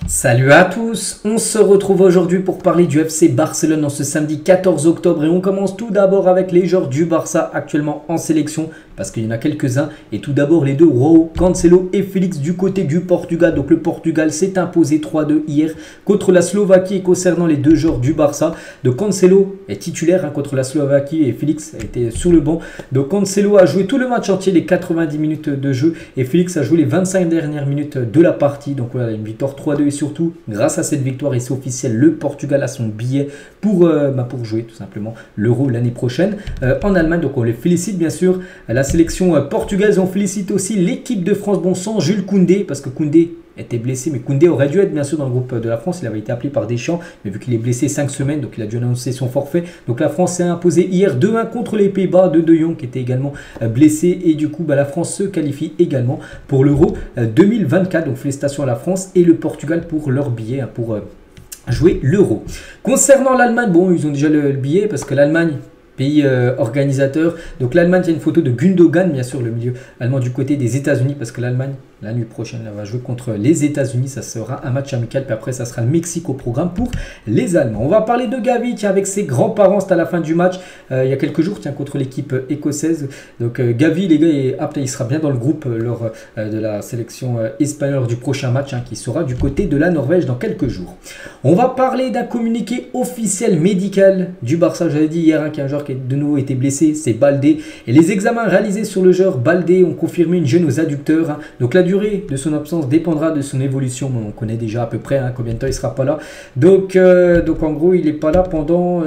Salut à tous, on se retrouve aujourd'hui pour parler du FC Barcelone en ce samedi 14 octobre et on commence tout d'abord avec les joueurs du Barça actuellement en sélection parce qu'il y en a quelques-uns et tout d'abord les deux João Cancelo et Félix du côté du Portugal. Donc le Portugal s'est imposé 3-2 hier contre la Slovaquie et concernant les deux joueurs du Barça. Donc Cancelo est titulaire contre la Slovaquie et Félix a été sur le banc. Donc Cancelo a joué tout le match entier, les 90 minutes de jeu et Félix a joué les 25 dernières minutes de la partie. Donc voilà, une victoire 3-2 et surtout grâce à cette victoire et c'est officiel, le Portugal a son billet pour jouer tout simplement l'Euro l'année prochaine en Allemagne. Donc on les félicite bien sûr, la sélection portugaise. On félicite aussi l'équipe de France, bon sans Jules Koundé parce que Koundé était blessé, mais Koundé aurait dû être bien sûr dans le groupe de la France. Il avait été appelé par Deschamps, mais vu qu'il est blessé 5 semaines, donc il a dû annoncer son forfait. Donc la France s'est imposée hier 2-1 contre les Pays-Bas de Jong qui était également blessé. Et du coup, la France se qualifie également pour l'Euro 2024. Donc félicitations à la France et le Portugal pour leur billet pour jouer l'Euro. Concernant l'Allemagne, bon, ils ont déjà le billet parce que l'Allemagne, pays organisateur. Donc l'Allemagne, il y a une photo de Gundogan, bien sûr, le milieu allemand du côté des États-Unis, parce que l'Allemagne, la nuit prochaine, elle va jouer contre les États-Unis. Ça sera un match amical, puis après, ça sera le Mexique au programme pour les Allemands. On va parler de Gavi, tiens, avec ses grands-parents, c'est à la fin du match, il y a quelques jours, tiens, contre l'équipe écossaise. Donc Gavi, les gars, est apte, il sera bien dans le groupe lors de la sélection espagnole du prochain match, qui sera du côté de la Norvège dans quelques jours. On va parler d'un communiqué officiel médical du Barça. J'avais dit hier qu'il y a un joueur qui a de nouveau été blessé, c'est Baldé. Et les examens réalisés sur le joueur Baldé ont confirmé une gêne aux adducteurs. Donc la durée de son absence dépendra de son évolution. On connaît déjà à peu près combien de temps il ne sera pas là. Donc en gros, il n'est pas là pendant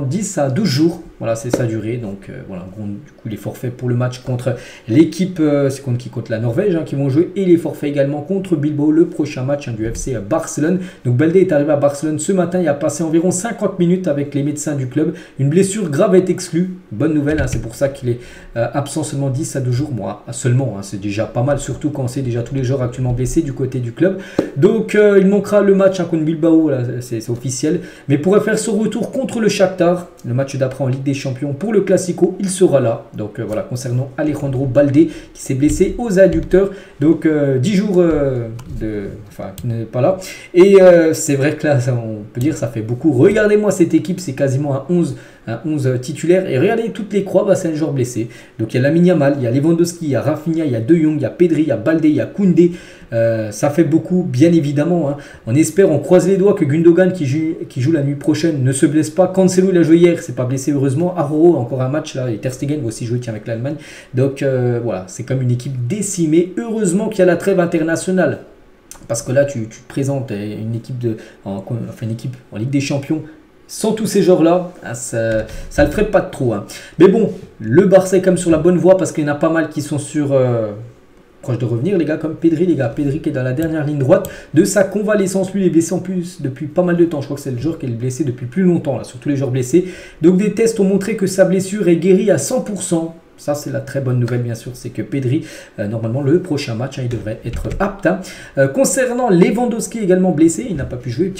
10 à 12 jours. Voilà, c'est sa durée. Donc voilà, en gros, du coup, il est forfait pour le match contre l'équipe, c'est contre la Norvège qui vont jouer. Et il est forfait également contre Bilbao, le prochain match du FC Barcelone. Donc Baldé est arrivé à Barcelone ce matin. Il a passé environ 50 minutes avec les médecins du club. Une blessure grave est exclue. Bonne nouvelle, c'est pour ça qu'il est absent seulement 10 à 12 jours. Moi, seulement, c'est déjà pas mal, surtout quand c'est déjà tous les joueurs actuellement blessés du côté du club. Donc il manquera le match contre Bilbao, c'est officiel. Mais pourrait faire son retour contre le Shakhtar, le match d'après en Ligue des Champions pour le Classico, il sera là. Donc voilà, concernant Alejandro Baldé qui s'est blessé aux adducteurs. Donc 10 jours qui n'est pas là. Et c'est vrai que là, on peut dire ça fait beaucoup. Regardez-moi cette équipe, c'est quasiment un 11 titulaire. Et regardez toutes les croix, c'est un joueur blessé. Donc il y a Lamine Yamal, il y a Lewandowski, il y a Rafinha, il y a De Jong, il y a Pedri, il y a Baldé, il y a Koundé. Ça fait beaucoup, bien évidemment. On espère, on croise les doigts que Gundogan qui joue la nuit prochaine ne se blesse pas. Cancelo, il a joué hier, c'est pas blessé heureusement. Arroyo, encore un match là, et Ter Stegen va aussi jouer avec l'Allemagne. Donc voilà, c'est comme une équipe décimée. Heureusement qu'il y a la trêve internationale. Parce que là, tu te présentes une équipe en Ligue des Champions. Sans tous ces joueurs-là, ça ne le ferait pas de trop. Mais bon, le Barça est quand même sur la bonne voie parce qu'il y en a pas mal qui sont proche de revenir, les gars, comme Pedri, Pedri qui est dans la dernière ligne droite de sa convalescence. Lui, il est blessé en plus depuis pas mal de temps. Je crois que c'est le joueur qui est blessé depuis plus longtemps, là, sur tous les joueurs blessés. Donc des tests ont montré que sa blessure est guérie à 100%. Ça, c'est la très bonne nouvelle, bien sûr, c'est que Pedri, normalement, le prochain match, il devrait être apte. Concernant Lewandowski, également blessé, il n'a pas pu jouer,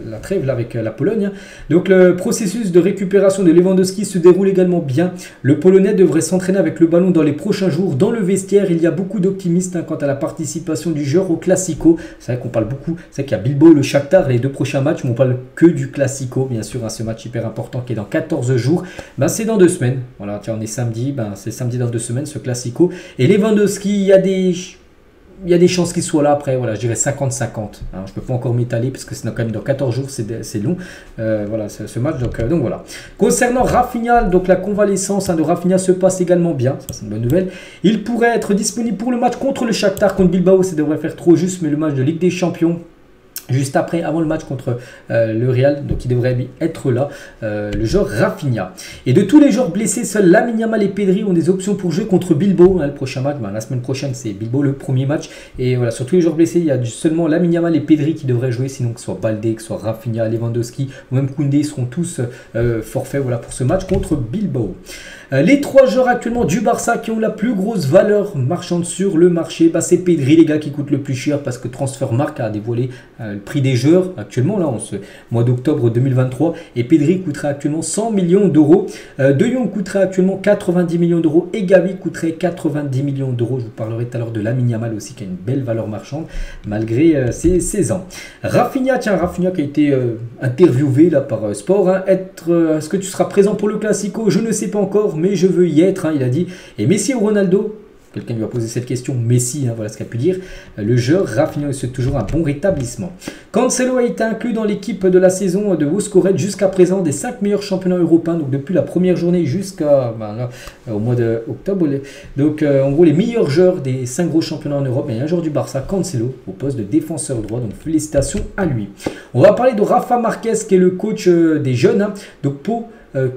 la trêve là, avec la Pologne. Donc, le processus de récupération de Lewandowski se déroule également bien. Le Polonais devrait s'entraîner avec le ballon dans les prochains jours. Dans le vestiaire, il y a beaucoup d'optimistes quant à la participation du joueur au Classico. C'est vrai qu'on parle beaucoup, c'est vrai qu'il y a Bilbao, le Shakhtar, les deux prochains matchs, mais on parle que du Classico, bien sûr, ce match hyper important qui est dans 14 jours. C'est dans 2 semaines. Voilà, on est samedi, c'est samedi dans 2 semaines ce Classico. Et Lewandowski, il y a des chances qu'il soit là. Après, voilà, je dirais 50-50. Je ne peux pas encore m'étaler parce que c'est quand même dans 14 jours, c'est long. Voilà, ce match. Donc voilà. Concernant Rafinha, donc la convalescence de Rafinha se passe également bien. Ça, c'est une bonne nouvelle. Il pourrait être disponible pour le match contre le Shakhtar, contre Bilbao. Ça devrait faire trop juste, mais le match de Ligue des Champions. Juste après, avant le match contre le Real, donc il devrait être là, le joueur Rafinha. Et de tous les joueurs blessés, seuls Lamine Yamal et Pedri ont des options pour jouer contre Bilbao. Le prochain match, la semaine prochaine, c'est Bilbao le premier match. Et voilà, sur tous les joueurs blessés, il y a seulement Lamine Yamal et Pedri qui devraient jouer, sinon que ce soit Baldé, que ce soit Rafinha, Lewandowski ou même Koundé, ils seront tous forfaits pour ce match contre Bilbao. Les 3 joueurs actuellement du Barça qui ont la plus grosse valeur marchande sur le marché, c'est Pedri, les gars, qui coûte le plus cher parce que Transfermarkt a dévoilé le prix des joueurs actuellement, là, en ce mois d'octobre 2023. Et Pedri coûterait actuellement 100 millions d'euros. De Jong coûterait actuellement 90 millions d'euros. Et Gavi coûterait 90 millions d'euros. Je vous parlerai tout à l'heure de Lamine Yamal aussi, qui a une belle valeur marchande, malgré ses 16 ans. Rafinha, tiens, Rafinha qui a été interviewé là, par Sport. Hein. Est-ce que tu seras présent pour le Classico? Je ne sais pas encore, mais je veux y être, hein, il a dit. Et Messi ou Ronaldo? Quelqu'un lui a posé cette question, Messi, hein, voilà ce qu'il a pu dire. Le joueur Rafinha souhaite toujours un bon rétablissement. Cancelo a été inclus dans l'équipe de la saison de Woscoret jusqu'à présent des 5 meilleurs championnats européens, donc depuis la première journée jusqu'à au mois d'octobre. Donc en gros les meilleurs joueurs des 5 gros championnats en Europe, il y a un joueur du Barça, Cancelo, au poste de défenseur droit, donc félicitations à lui. On va parler de Rafa Marquez qui est le coach des jeunes, hein. Donc pour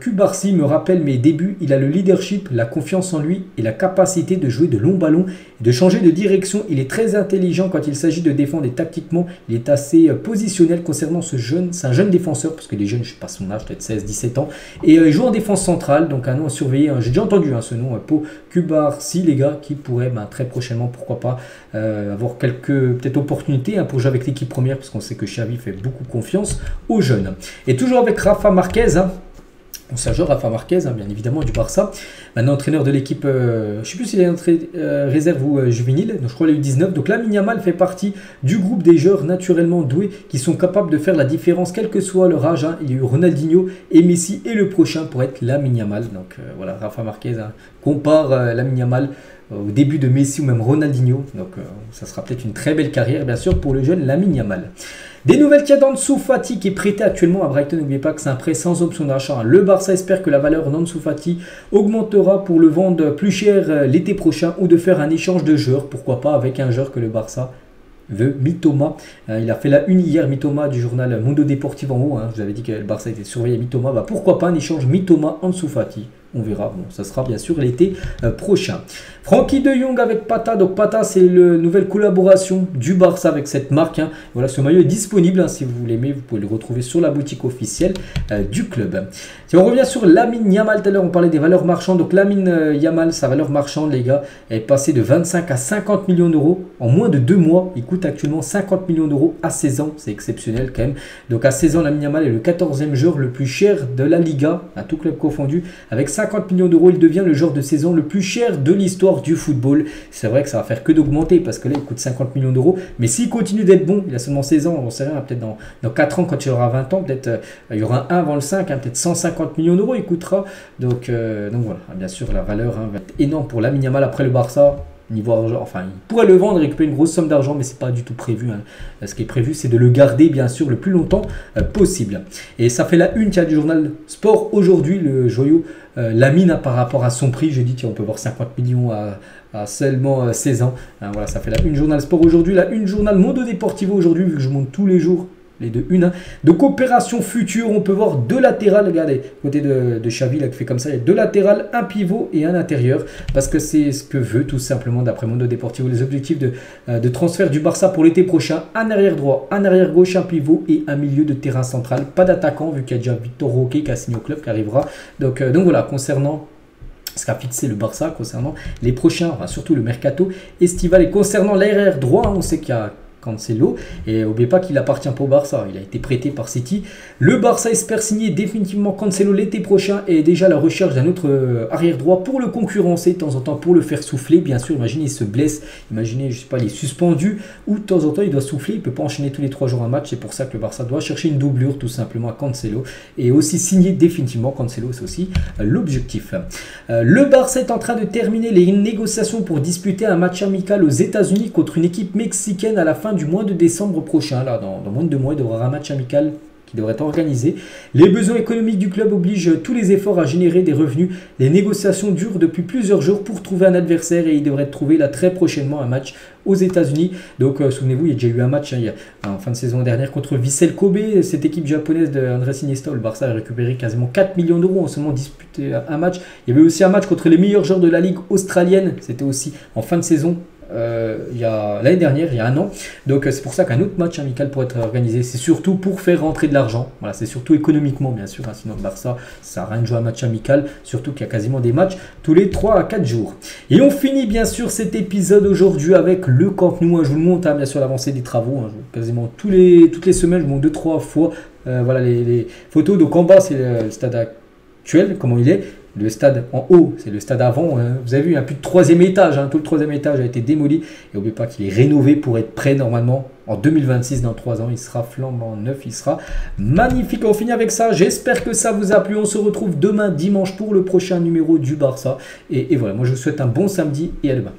Cubarsí me rappelle mes débuts, il a le leadership, la confiance en lui et la capacité de jouer de longs ballons et de changer de direction. Il est très intelligent quand il s'agit de défendre et tactiquement, il est assez positionnel concernant ce jeune. C'est un jeune défenseur, parce que les jeunes, je ne sais pas son âge, peut-être 16-17 ans, et il joue en défense centrale, donc un nom à surveiller. J'ai déjà entendu ce nom, pour Cubarsí, les gars, qui pourrait très prochainement, pourquoi pas, avoir quelques peut-être opportunités pour jouer avec l'équipe première, parce qu'on sait que Xavi fait beaucoup confiance aux jeunes. Et toujours avec Rafa Marquez, ancien joueur Rafa Marquez, bien évidemment du Barça, maintenant entraîneur de l'équipe, je ne sais plus s'il est réserve ou juvénile, donc je crois qu'il a eu 19. Donc Lamine Yamal fait partie du groupe des joueurs naturellement doués qui sont capables de faire la différence quel que soit leur âge. Il y a eu Ronaldinho et Messi et le prochain pour être Lamine Yamal. Donc voilà, Rafa Marquez compare Lamine Yamal au début de Messi ou même Ronaldinho. Donc ça sera peut-être une très belle carrière bien sûr pour le jeune Lamine Yamal. Des nouvelles qu'il y a d'Ansu Fati qui est prêté actuellement à Brighton. N'oubliez pas que c'est un prêt sans option d'achat. Le Barça espère que la valeur d'Ansu Fati augmentera pour le vendre plus cher l'été prochain ou de faire un échange de joueurs. Pourquoi pas avec un joueur que le Barça veut, Mitoma. Il a fait la une hier, Mitoma, du journal Mundo Deportivo en haut. Je vous avais dit que le Barça était surveillé à Mitoma. Pourquoi pas un échange Mitoma-Ansu Fati? On verra, bon, ça sera bien sûr l'été prochain. Frenkie de Jong avec Pata. Donc Pata, c'est la nouvelle collaboration du Barça avec cette marque. Voilà, ce maillot est disponible. Si vous l'aimez, vous pouvez le retrouver sur la boutique officielle du club. Si on revient sur Lamine Yamal, tout à l'heure on parlait des valeurs marchandes. Donc Lamine Yamal, sa valeur marchande, les gars, est passée de 25 à 50 millions d'euros en moins de 2 mois. Il coûte actuellement 50 millions d'euros à 16 ans. C'est exceptionnel quand même. Donc à 16 ans, Lamine Yamal est le 14e joueur le plus cher de la Liga, à tout club confondu, avec 50 millions d'euros. Il devient le joueur de saison le plus cher de l'histoire du football. C'est vrai que ça va faire que d'augmenter parce que là il coûte 50 millions d'euros. Mais s'il continue d'être bon, il a seulement 16 ans, on ne sait rien, peut-être dans 4 ans quand il aura 20 ans, peut-être il y aura un avant le 5, peut-être 150 millions d'euros il coûtera. Donc voilà, bien sûr la valeur va être énorme pour Lamine Yamal. Après le Barça, niveau argent, enfin il pourrait le vendre et récupérer une grosse somme d'argent, mais c'est pas du tout prévu. Ce qui est prévu, c'est de le garder bien sûr le plus longtemps possible. Et ça fait la une du journal Sport aujourd'hui, le joyau Lamine par rapport à son prix. Je dis tiens, on peut voir 50 millions à seulement 16 ans. Voilà, ça fait la une journal Sport aujourd'hui, la une journal Mundo Deportivo aujourd'hui, vu que je monte tous les jours les deux une. De coopération future, on peut voir deux latérales. Regardez, côté de Xavi, là, qui fait comme ça, il y a deux latérales, un pivot et un intérieur. Parce que c'est ce que veut tout simplement, d'après Mundo Deportivo, les objectifs de transfert du Barça pour l'été prochain. Un arrière droit, un arrière gauche, un pivot et un milieu de terrain central. Pas d'attaquant, vu qu'il y a déjà Victor Roque qui a signé au club, qui arrivera. Donc voilà, concernant ce qu'a fixé le Barça, concernant les prochains, enfin, surtout le mercato estival. Et concernant l'arrière droit, on sait qu'il y a Cancelo, et n'oubliez pas qu'il appartient pas au Barça, il a été prêté par City. Le Barça espère signer définitivement Cancelo l'été prochain et est déjà à la recherche d'un autre arrière droit pour le concurrencer de temps en temps, pour le faire souffler. Bien sûr, imaginez il se blesse, imaginez, je sais pas, il est suspendu ou de temps en temps il doit souffler, il peut pas enchaîner tous les 3 jours un match. C'est pour ça que le Barça doit chercher une doublure tout simplement à Cancelo et aussi signer définitivement Cancelo, c'est aussi l'objectif. Le Barça est en train de terminer les négociations pour disputer un match amical aux États-Unis contre une équipe mexicaine à la fin du mois de décembre prochain. Là, dans moins de 2 mois, il devra y avoir un match amical qui devrait être organisé. Les besoins économiques du club obligent tous les efforts à générer des revenus. Les négociations durent depuis plusieurs jours pour trouver un adversaire et il devrait trouver là très prochainement un match aux États-Unis. Donc souvenez-vous, il y a déjà eu un match en fin de saison dernière contre Vissel Kobe, cette équipe japonaise de Andrés Iniesta. Le Barça a récupéré quasiment 4 millions d'euros en seulement disputé un match. Il y avait aussi un match contre les meilleurs joueurs de la ligue australienne. C'était aussi en fin de saison il y a l'année dernière, il y a un an. Donc c'est pour ça qu'un autre match amical pourrait être organisé. C'est surtout pour faire rentrer de l'argent. Voilà, c'est surtout économiquement bien sûr. Hein, sinon le Barça, ça n'a rien de jouer un match amical. Surtout qu'il y a quasiment des matchs tous les 3 à 4 jours. Et on finit bien sûr cet épisode aujourd'hui avec le Camp Nou. Hein, je vous le montre, hein, bien sûr l'avancée des travaux. Hein, quasiment toutes les semaines, je vous montre 2-3 fois voilà, les photos. Donc en bas c'est le stade actuel, comment il est. Le stade en haut, c'est le stade avant. Hein. Vous avez vu, il n'y a plus de 3e étage. Hein. Tout le 3e étage a été démoli. Et n'oubliez pas qu'il est rénové pour être prêt normalement en 2026, dans 3 ans. Il sera flambant neuf, il sera magnifique. On finit avec ça. J'espère que ça vous a plu. On se retrouve demain dimanche pour le prochain numéro du Barça. Et voilà, moi je vous souhaite un bon samedi et à demain.